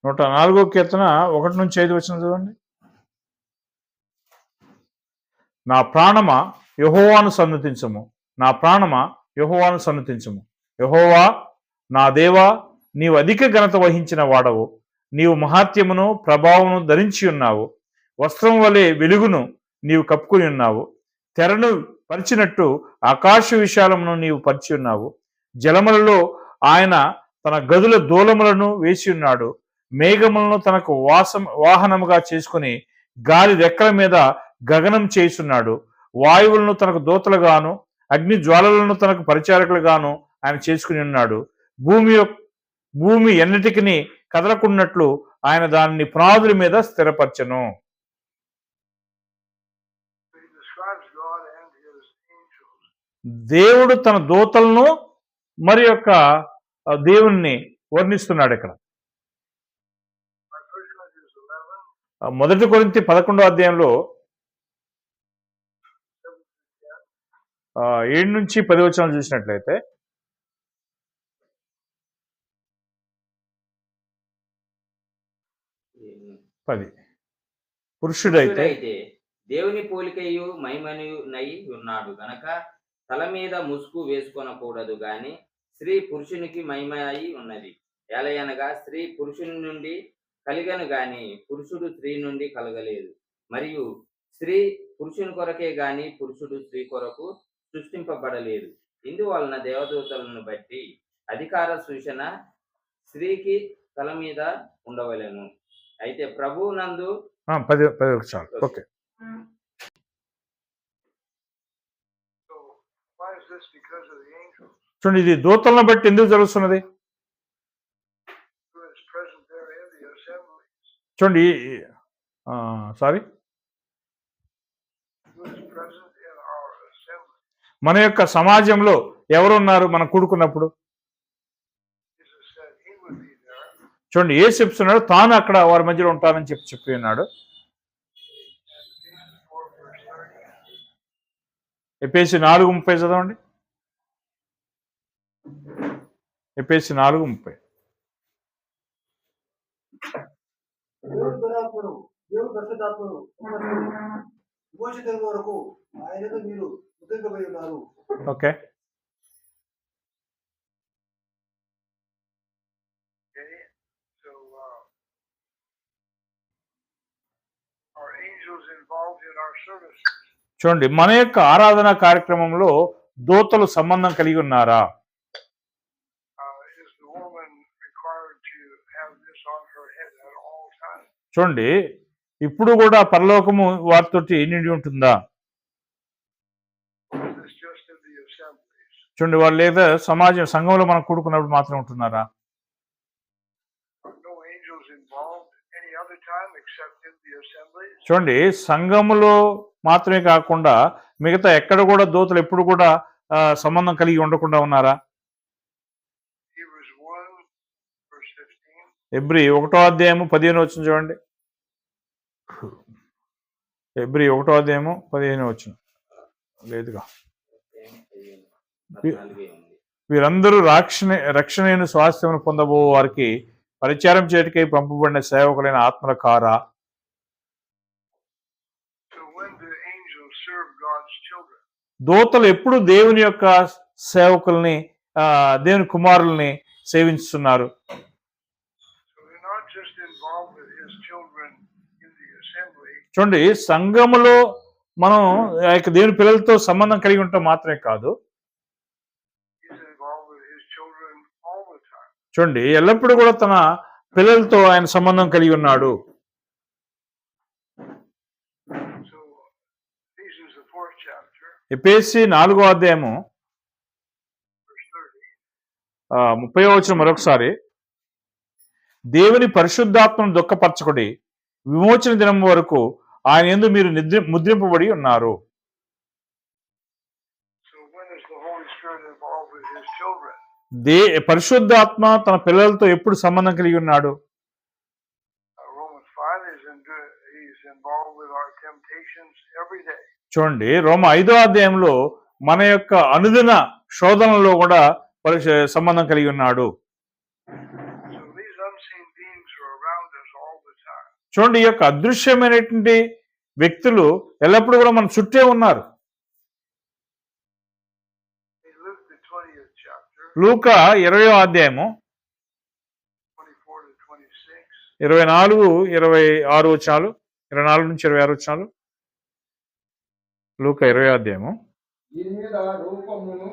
104వ కీర్తన 1 నుంచి 5 వచనం చదవండి. నా ప్రాణమా యెహోవాను సన్నుతించుము, నా ప్రాణమా యెహోవాను సన్నుతించుము. యెహోవా నా దేవా, నీవు అధిక ఘనత వహించిన వాడవు, నీవు మహాత్యమును ప్రభావమును ధరించి ఉన్నావు. వస్త్రం వలె వెలుగును నీవు కప్పుకొని ఉన్నావు. తెరను పరిచినట్టు ఆకాశ విశాలమును నీవు పరిచి ఉన్నావు. జలములలో ఆయన తన గదుల దూలములను వేసి ఉన్నాడు. మేఘములను తనకు వాహనముగా చేసుకుని గాలి రెక్కల మీద గగనం చేస్తున్నాడు. వాయువులను తనకు దూతలుగాను అగ్ని జ్వాలలను తనకు పరిచారకులుగాను ఆయన చేసుకుని ఉన్నాడు. భూమి ఎన్నటికి కదలకున్నట్లు ఆయన దానిని పునాదుల మీద స్థిరపరచెను. He describes God and his angels. దేవుడు తన దూతలను మరి యొక్క దేవుణ్ణి వర్ణిస్తున్నాడు ఇక్కడ. 1 Corinthians 11, 1 కొరింథీ 11వ అధ్యాయంలో 7 నుంచి 10 వచనాలు చూసినట్లయితే, పురుషుడైతే దేవుని పోలికయు మహిమయు నై ఉన్నాడు గనక తల మీద ముసుగు వేసుకొనకూడదు గాని స్త్రీ పురుషునికి మహిమ అయి ఉన్నది. ఎలయనగా స్త్రీ పురుషుని నుండి కలిగను గాని పురుషుడు స్త్రీ నుండి కలగలేదు. మరియు స్త్రీ పురుషుని కొరకే గాని పురుషుడు స్త్రీ కొరకు సృష్టింపబడలేదు. ఇందువలన దేవదూతలను బట్టి అధికార సూచన స్త్రీకి తల మీద ఉండవలెను. అయితే ప్రభువు నందు 10 చాలు. Okay. so why is this? Because of the angels చూడండి, ఇది దూతలను బట్టి ఎందుకు జరుగుతున్నది? who is present there in the assemblies, చూడండి, sorry, who is present in our assembly. మన యొక్క సమాజంలో ఎవరున్నారు మనం కూడుకున్నప్పుడు? Jesus said he would be there. చూడండి, ఏ చెప్తున్నాడు? తాను అక్కడ వారి మధ్యలో ఉంటానని చెప్పి ఉన్నాడు. Ephesians 4 verse 30. ఎఫెసీ 4:30 చదవండి. ఎఫెసీ 4:30. దేవుని దురాత్మను, దేవుని పరిశుద్ధాత్మను విమోచన వరకు ఆయనతో మీరు ముద్రింపబడి ఉన్నారు. Okay. Okay, so are angels involved in our services? చూడండి, మన యొక్క ఆరాధన కార్యక్రమంలో దూతలు సంబంధం కలిగి ఉన్నారా? Is the woman required to have this on her head at all times? చూడండి, ఇప్పుడు కూడా పరలోకము వారితోటి నిండి ఉంటుందా? Or is this just in the assemblies? చూడండి, వాళ్ళు లేదా సంఘంలో మనం కూడుకున్నప్పుడు మాత్రం ఉంటున్నారా? Are no angels involved any other time except in the assemblies? చూడండి, సంఘములో మాత్రమే కాకుండా మిగతా ఎక్కడ కూడా దూతలు ఎప్పుడు కూడా సంబంధం కలిగి ఉండకుండా ఉన్నారా? Hebrews 1 verse 15. హెబ్రీ 1వ అధ్యాయము 15 వచనం చూడండి. హెబ్రీ 1వ అధ్యాయము 15 వచనం లేదుగా. వీరందరూ రక్షణైన స్వాస్థ్యమును పొందబో వారికి పరిచారం చేయటకై పంపబడిన సేవకులైన ఆత్మల కారా? So when do angels serve God's children? దూతలు ఎప్పుడు దేవుని యొక్క సేవకుల్ని దేవుని కుమారుల్ని సేవించుతున్నారు? So they're not just involved with his children in the assembly. చూడండి, సంఘములో మనం ఆ యొక్క దేవుని పిల్లలతో సంబంధం కలిగి ఉండటం మాత్రమే కాదు, He's involved with his children all the time. చూడండి ఎల్లప్పుడూ కూడా తన పిల్లలతో ఆయన సంబంధం కలిగి ఉన్నాడు. So Ephesians the 4th chapter, ఎఫెసీ 4వ అధ్యాయము verse 30. 30వ వచనం మరొకసారి, దేవుని పరిశుద్ధాత్మను దుఃఖపరచకుడి, విమోచన దినం వరకు ఆయన యందు మీరు ముద్రింపబడి ఉన్నారు. So when is the Holy Spirit involved with his children? పరిశుద్ధాత్మ తన పిల్లలతో ఎప్పుడు సంబంధం కలిగి ఉన్నాడు? Romans 5 he's involved with our temptations every day. చూడండి రోమ 5వ అధ్యాయంలో మన యొక్క అనుదిన శోధనలో కూడా సంబంధం కలిగి ఉన్నాడు. So these unseen beings are around us all the time. చూడండి ఈ యొక్క అదృశ్యమైనటువంటి వ్యక్తులు ఎల్లప్పుడూ కూడా మన చుట్టే ఉన్నారు. In Luke the 20th chapter, లూకా 20వ అధ్యాయము 24 to 26. 24, 26 వచనాలు, 24 నుంచి 26 వచనాలు. లూకా 20వ అధ్యాయము. దీని మీద రూపమును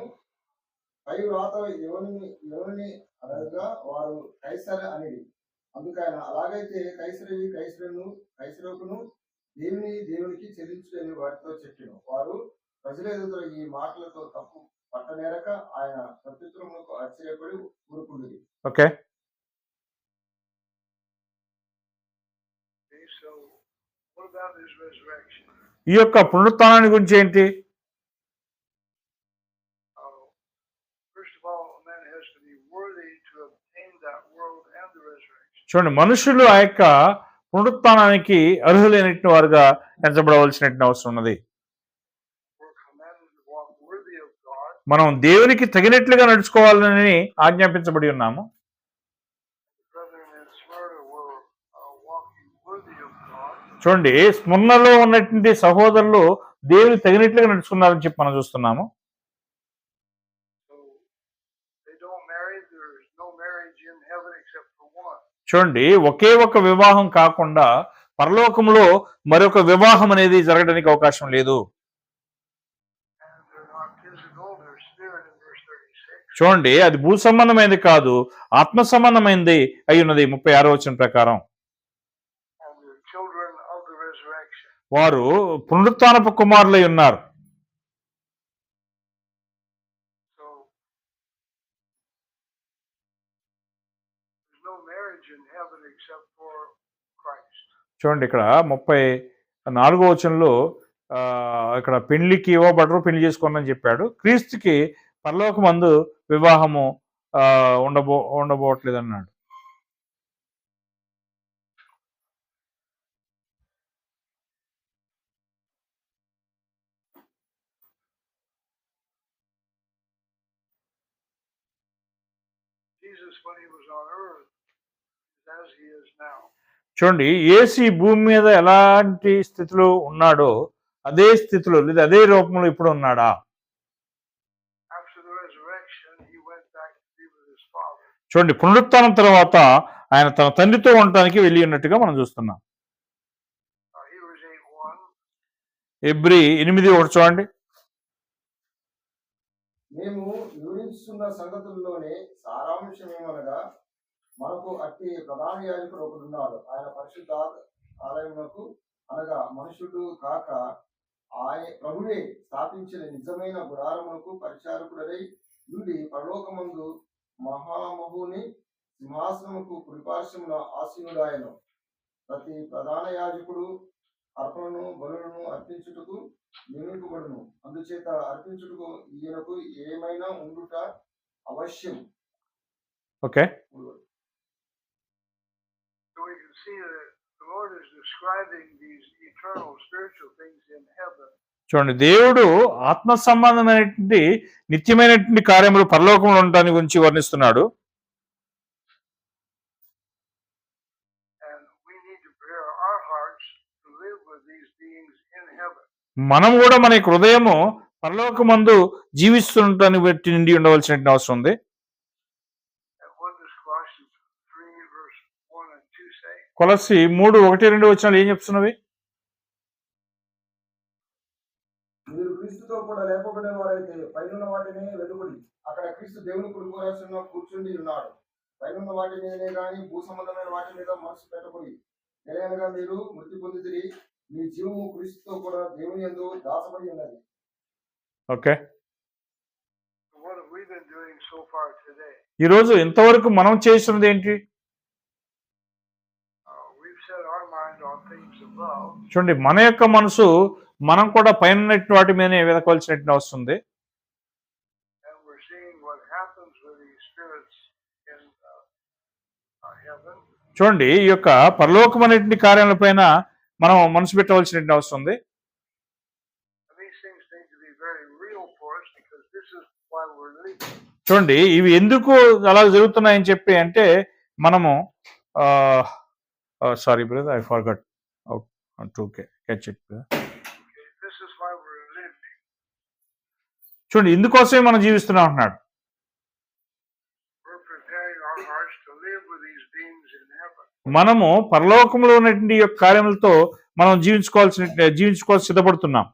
పై వ్రాత ఎవరిని అనగా వారు కైసర అనేది. అందుకైన అలాగైతే కైసరుకును దేవునికి చెల్లించులేని వారితో చెప్పాను. వారు ప్రజల ఎదుట ఈ మాటలతో తప్పు పట్టనేరక ఆయన ప్రత్యుత్తరములకు ఆశ్చర్యపడి ఊరుకుంది. Okay, Okay, so what about his resurrection? ఈ యొక్క పునరుత్థానాన్ని గురించి ఏంటి? First of all, man has to be worthy to obtain that world and the resurrection. చూడండి మనుషులు ఆ యొక్క పునరుత్థానానికి అర్హులైనటువంటి వారుగా ఎంచబడవలసినటువంటి అవసరం ఉన్నది. We're commanded to walk worthy of God. మనం దేవునికి తగినట్లుగా నడుచుకోవాలని ఆజ్ఞాపించబడి ఉన్నాము. The brethren in Smyrna were walking worthy of God. చూడండి స్మరణలో ఉన్నటువంటి సహోదరులు దేవునికి తగినట్లుగా నడుచుకున్నారని చెప్పి మనం చూస్తున్నాము. So they don't marry. There's no marriage in heaven except for one. చూడండి ఒకే ఒక వివాహం కాకుండా పరలోకంలో మరొక వివాహం అనేది జరగడానికి అవకాశం లేదు. And they're not physical, they're spirit in verse 36. చూడండి అది భూ సంబంధమైనది కాదు, ఆత్మ సంబంధమైనది అయి ఉన్నది 36వ వచనం ప్రకారం. And they're children of the resurrection. వారు పునరుత్థానపు కుమారులై ఉన్నారు. So there's no marriage in heaven except for Christ. చూడండి ఇక్కడ 34వ వచనంలో ఇక్కడ పెళ్లికి ఇవ్వబడరు, పెళ్లి చేసుకోనని చెప్పాడు. క్రీస్తుకి పరలోకమందు వివాహము ఉండబోవట్లేదు అన్నాడు. Jesus, when he was on earth, is as he is now. చూడండి యేసు ఈ భూమి మీద ఎలాంటి స్థితిలో ఉన్నాడో అదే స్థితిలో లేదా అదే రూపంలో ఇప్పుడు ఉన్నాడా? After the resurrection, he went back to be with his Father. చూడండి పునరుత్థానం తర్వాత ఆయన తన తండ్రితో ఉండటానికి వెళ్ళి ఉన్నట్టుగా మనం చూస్తున్నాం. Hebrews 8:1. ఎబ్రీ 8:1 చూడండి. మేము వివరించుతున్న సంగతుల్లోనే సారాంశం ఏమనగా మనకు అట్టి ప్రధాన యాజకుడు ఒకడున్నాడు. ఆయన పరిశుద్ధ ఆలయమునకు అనగా మనుషుడు కాక ఆయన ప్రభువే స్థాపించిన నిజమైన గుడారమునకు పరిచారకుడై నుండి పరలోకమందు మహామహుని సింహాసనముకు కుడిపార్శ్వమున ఆసీనుడాయను. ప్రతి ప్రధాన యాజకుడు అర్పణను బలులను అర్పించుటకు నియమింపబడును. అందుచేత అర్పించుటకు ఈయనకు ఏమైనా ఉండుట అవశ్యం. Okay, So we can see that the Lord is describing these eternal spiritual things in heaven. చూడండి దేవుడు ఆత్మ సంబంధమైనటువంటి నిత్యమైనటువంటి కార్యములు పరలోకంలో ఉండటానికి గురించి వర్ణిస్తున్నాడు. And we need to prepare our hearts to live with these beings in heaven. మనం కూడా మన యొక్క హృదయము పరలోకమందు జీవిస్తుండటానికి బట్టి నిండి ఉండవలసిన అవసరం ఉంది. And what does Colossians 3 verse 1 and 2 say? కొలస్సీ 3:1-2 వచనాలు ఏం చెప్తున్నవి? పైనున్న వాటిని వెలుగుడి. అక్కడ క్రీస్తు దేవుని కుడిపార్శ్వమున కూర్చుండి ఉన్నాడు. పైనున్న వాటి మీదనే గాని భూ సంబంధమైన వాటి మీద మనసు పెట్టకుడి. ఎలాగనగా మీరు మృతి పొందితిరి, మీ జీవము క్రీస్తుతో కూడా దేవుని యందు దాచబడి ఉన్నది. Okay, So what have we been doing so far today? ఈరోజు ఇంతవరకు మనం చేస్తున్నది ఏంటి? We've set our mind on things above, చూడండి, మన యొక్క మనసు మనం కూడా పైన వాటి మీదనే వెతకవలసినట్టు వస్తుంది. and we're seeing what happens with these spirits in heaven. చూడండి, ఈ యొక్క పరలోకమైనటువంటి కార్యాలపైన మనం మనసు పెట్టవలసినట్టు వస్తుంది. And these things need to be very real for us because this is why we're living. చూడండి, ఇవి ఎందుకు అలా జరుగుతున్నాయని చెప్పి అంటే మనము sorry brother, I forgot to catch it. Okay, this is why we're living. చూడండి, ఇందుకోసమే మనం జీవిస్తున్నాం అంటున్నాడు. We're preparing our hearts to live with these beings in heaven. మనము పరలోకంలో ఉన్నటువంటి యొక్క కార్యములతో మనం జీవించుకోవాల్సి సిద్ధపడుతున్నాం.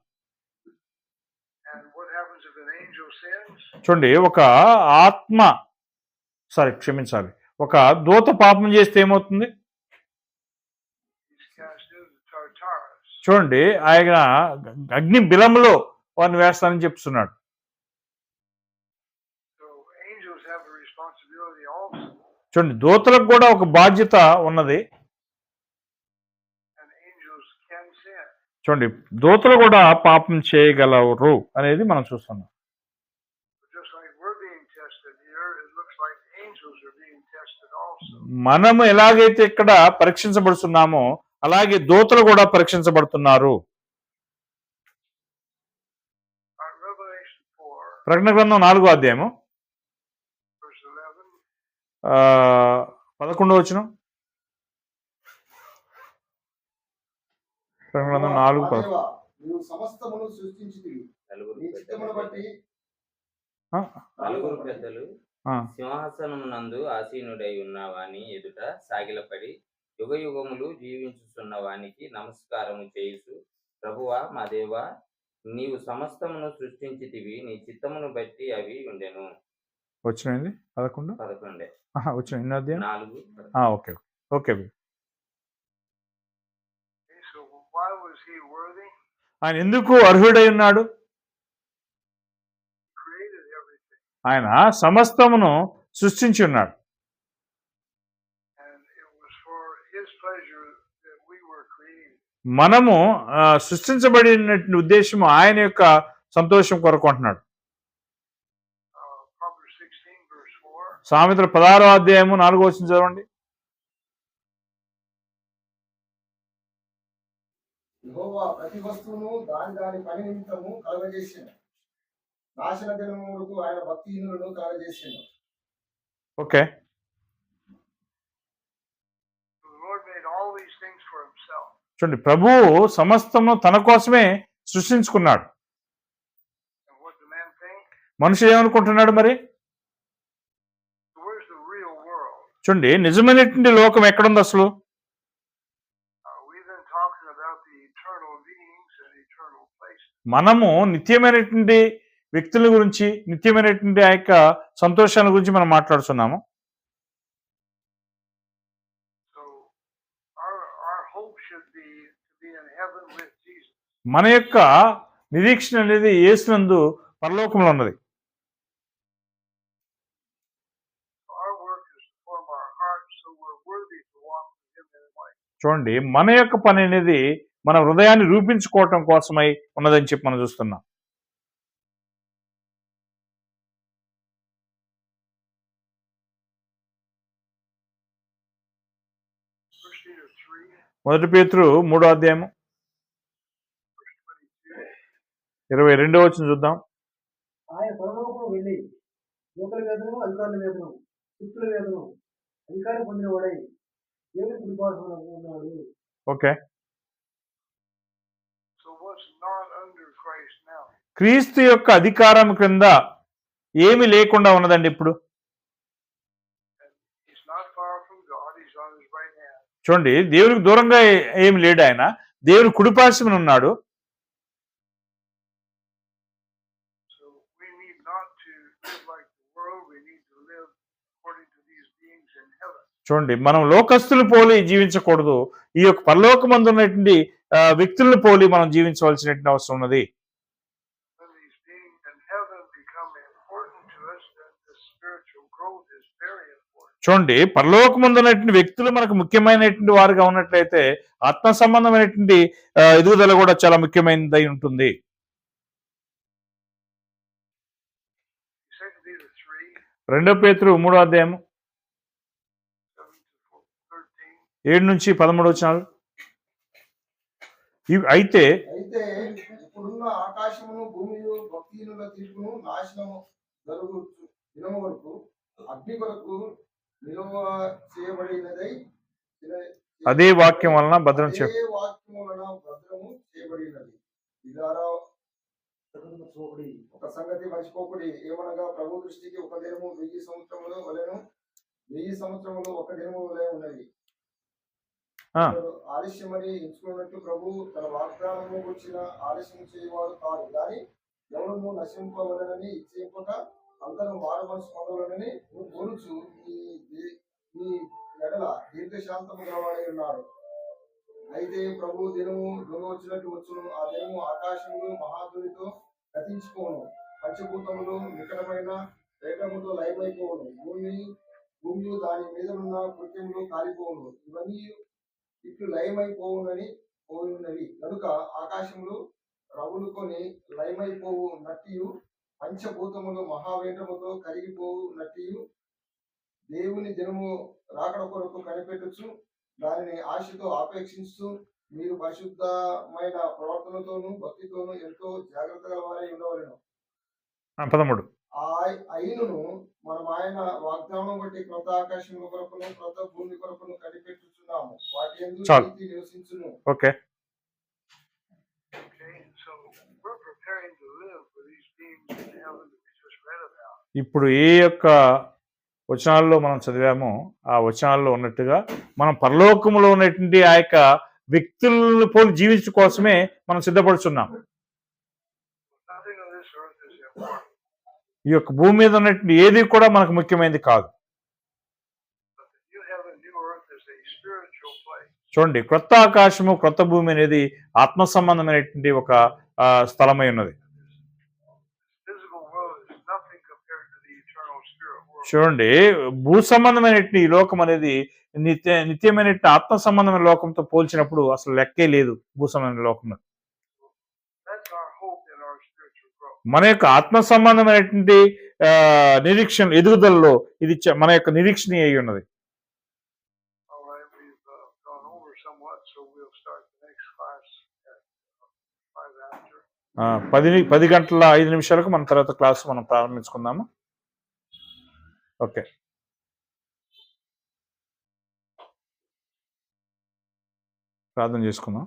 And what happens if an angel sins? చూడండి, క్షమించాలి, ఒక దూత పాపం చేస్తే ఏమవుతుంది? He's cast into Tartarus. చూడండి, ఆయన అగ్ని బిలంలో వారిని వేస్తానని చెప్తున్నాడు. So angels have a responsibility also. చూడండి, దూతలకు కూడా ఒక బాధ్యత ఉన్నది. And angels can sin. చూడండి, దూతలు కూడా పాపం చేయగలరు అనేది మనం చూస్తున్నాం. But just like we're being tested here, it looks like angels are being tested also. మనము ఎలాగైతే ఇక్కడ పరీక్షించబడుతున్నామో అలాగే దూతలు కూడా పరీక్షించబడుతున్నారు. Revelation 4, ప్రకటన గ్రంథం 4వ అధ్యాయము verse 11. 11వ వచనం. ప్రకటన గ్రంథం 4 మా దేవా, నీవు సమస్తమును సృష్టించితివి. నీ చిత్తమును బట్టి నలుగురు పెద్దలు సింహాసనమునందు ఆసీనుడై ఉన్న వాని ఎదుట సాగిలపడి యుగ యుగములు జీవించుచున్న వానికి నమస్కారము చేయుచు, ప్రభువా మా దేవా, నీవు సమస్తమును సృష్టించితివి, నీ చిత్తమును బట్టి అవి ఉండెను. వచ్చినది 11 11 వచ్చిన ఎన్నో అధ్యాయం? 4. Okay okay. Okay, so why was he worthy? ఆయన ఎందుకు అర్హుడై ఉన్నాడు? He created everything. ఆయన సమస్తమును సృష్టించి ఉన్నాడు. And it was for his pleasure that we were created. మనము సృష్టించబడిన ఉద్దేశము ఆయన యొక్క సంతోషం కొరకు అంటున్నాడు. Proverbs 16, verse 4. సామెతల 16వ అధ్యాయము 4వ వచనం చదవండి. యెహోవా ప్రతి వస్తువును దాని దాని పని నిమిత్తము కలగజేసాను. నాశన దినము వరకు ఆయన భక్తిహీనులను కలగజేసాను. Okay, The Lord made all these things for himself. చూడండి, ప్రభువు సమస్తము తన కోసమే సృష్టించుకున్నాడు. And what the man think? మనుషుడు ఏమనుకుంటున్నాడు మరి? So where's the real world? చూడండి, నిజమైనటువంటి లోకం ఎక్కడుంది అసలు? We've been talking about the eternal beings and eternal places. మనము నిత్యమైనటువంటి వ్యక్తుల గురించి, నిత్యమైనటువంటి ఆ యొక్క సంతోషాల గురించి మనం మాట్లాడుతున్నాము. So our hope should be to be in heaven with Jesus. మన యొక్క నిరీక్షణ అనేది యేసునందు పరలోకంలో ఉన్నది. Our work is to form our hearts so we're worthy to walk with him in life. చూడండి, మన యొక్క పని అనేది మన హృదయాన్ని రూపించుకోవటం కోసమై ఉన్నదని చెప్పి మనం చూస్తున్నాం. First Peter 3, మొదటి పేతురు 3వ అధ్యాయము verse 22. 22వ వచనం చూద్దాం. ఆయన పరలోకము వెళ్ళి దూతల మీదను అధికారుల మీదను శక్తుల మీదను అధికారం పొందిన వాడై దేవుని కుడిపార్శ్వమున ఉన్నాడు. Okay, So what's not under Christ now? క్రీస్తు యొక్క అధికారం క్రింద ఏమి లేకుండా ఉన్నదండి ఇప్పుడు. He's not far from God. He's on his right hand. చూడండి, దేవునికి దూరంగా ఏమి లేడు. ఆయన దేవుని కుడిపార్శ్వమున ఉన్నాడు. So we need not to live like the world. We need to live according to these beings in heaven. చూడండి, మనం లోకస్తులు పోలి జీవించకూడదు. ఈ యొక్క పరలోకమందు ఉన్నటువంటి వ్యక్తులను పోలి మనం జీవించవలసినటువంటి అవసరం ఉన్నది. When these beings in heaven become important to us, then the spiritual growth is very important. చూడండి, పరలోకమందు ఉన్నటువంటి వ్యక్తులు మనకు ముఖ్యమైనటువంటి వారుగా ఉన్నట్లయితే ఆత్మ సంబంధమైనటువంటి ఎదుగుదల కూడా చాలా ముఖ్యమైనదై ఉంటుంది. Second Peter 3, 2 పేతురు 3వ అధ్యాయం 7 to 13. 7 నుంచి 13 వచనాలు. అయితే అయితే ఇప్పుడున్న ఆకాశమును భూమియు భక్తిహీనుల తీర్పును నాశనము జరుగు దినము వరకు అగ్ని కొరకు నిలువ చేయబడినదై అదే వాక్యం వలన భద్రం చే అదే వాక్యము వలన భద్రము చేయబడినది. ఇదారా మర్చిపోబడి ఒక సంగతి మర్చిపోకుడి, ఏమనగా ప్రభు దృష్టికి ఒక దినము 1000 సంవత్సరములు వలెను, 1000 సంవత్సరములు ఒక దినము వలె ఉన్నది. ఆ, ఆలస్యమని ఎంచుకున్నట్టు ప్రభు తన వాగ్దానము వచ్చిన ఆలస్యం చేయవాడు కాదు, కానీ ఎవరు నశింపవలనని ఇచ్చేపక అందరూ మారు మనసు పొందవలనని కోరుచు ఈ ఎడల దీర్ఘశాంతము గలవాడై ఉన్నాడు. అయితే ప్రభు దినము దొంగ వచ్చినట్టు వచ్చును. ఆ దినము ఆకాశములు మహాధునితో గతించిపోను, పంచభూతములు నికటమైన వేగముతో లయమైపోవును, భూమి దాని మీద ఉన్న కృత్యములు కాలిపోవును. ఇవన్నీ ఇట్లు లయమైపోవునవి కనుక ఆకాశములు రగులుకొని లయమైపోవు నట్టియు పంచభూతములు మహావేగముతో కరిగిపోవు నట్టియు దేవుని దినము రాకడ కొరకు కనిపెట్టచ్చు దానిని ఆశతో ఆపేక్షిస్తూ మీరు పరిశుద్ధమైన ప్రవర్తనతోనూ భక్తితోనూ ఎంతో జాగ్రత్త గల వారై ఉండవలెను. 13 అయినను మనం ఆయన వాగ్దానం బట్టి క్రొత్త ఆకాశముల కొరకును క్రొత్త భూమి కొరకును కనిపెట్టుచున్నాము, వాటి యందు చాలు. నీతి నివసించును. Okay. Okay, so we're preparing to live for these beings in heaven that we just read about. ఇప్పుడు ఏ యొక్క వచనాల్లో మనం చదివామో ఆ వచనాల్లో ఉన్నట్టుగా మనం పరలోకములో ఉన్నటువంటి ఆ యొక్క వ్యక్తులను పోలి జీవించడం కోసమే మనం సిద్ధపడుతున్నాం. Nothing on this earth is important. ఈ యొక్క భూమి మీద ఉన్నటువంటి ఏది కూడా మనకు ముఖ్యమైనది కాదు. But the new heaven, new earth is a spiritual place. చూడండి, క్రొత్త ఆకాశము క్రొత్త భూమి అనేది ఆత్మ సంబంధమైనటువంటి ఒక స్థలమై ఉన్నది. Physical world is nothing compared to the eternal spirit world. చూడండి, భూ సంబంధమైనటువంటి ఈ లోకం అనేది నిత్యమైనటువంటి ఆత్మ సంబంధమైన లోకంతో పోల్చినప్పుడు అసలు లెక్కే లేదు. భూ సంబంధమైన లోకం That's our hope in our spiritual growth. మన యొక్క ఆత్మ సంబంధమైనటువంటి నిరీక్షణ ఎదుగుదలలో ఇది మన యొక్క నిరీక్షణ అయి ఉన్నది. All right, we've gone over somewhat, so we'll start the next class at 5 after. 10 గంటల 5 నిమిషాలకు మన తర్వాత క్లాస్ మనం ప్రారంభించుకుందాము. ఓకే, ప్రార్థన చేసుకుందాం.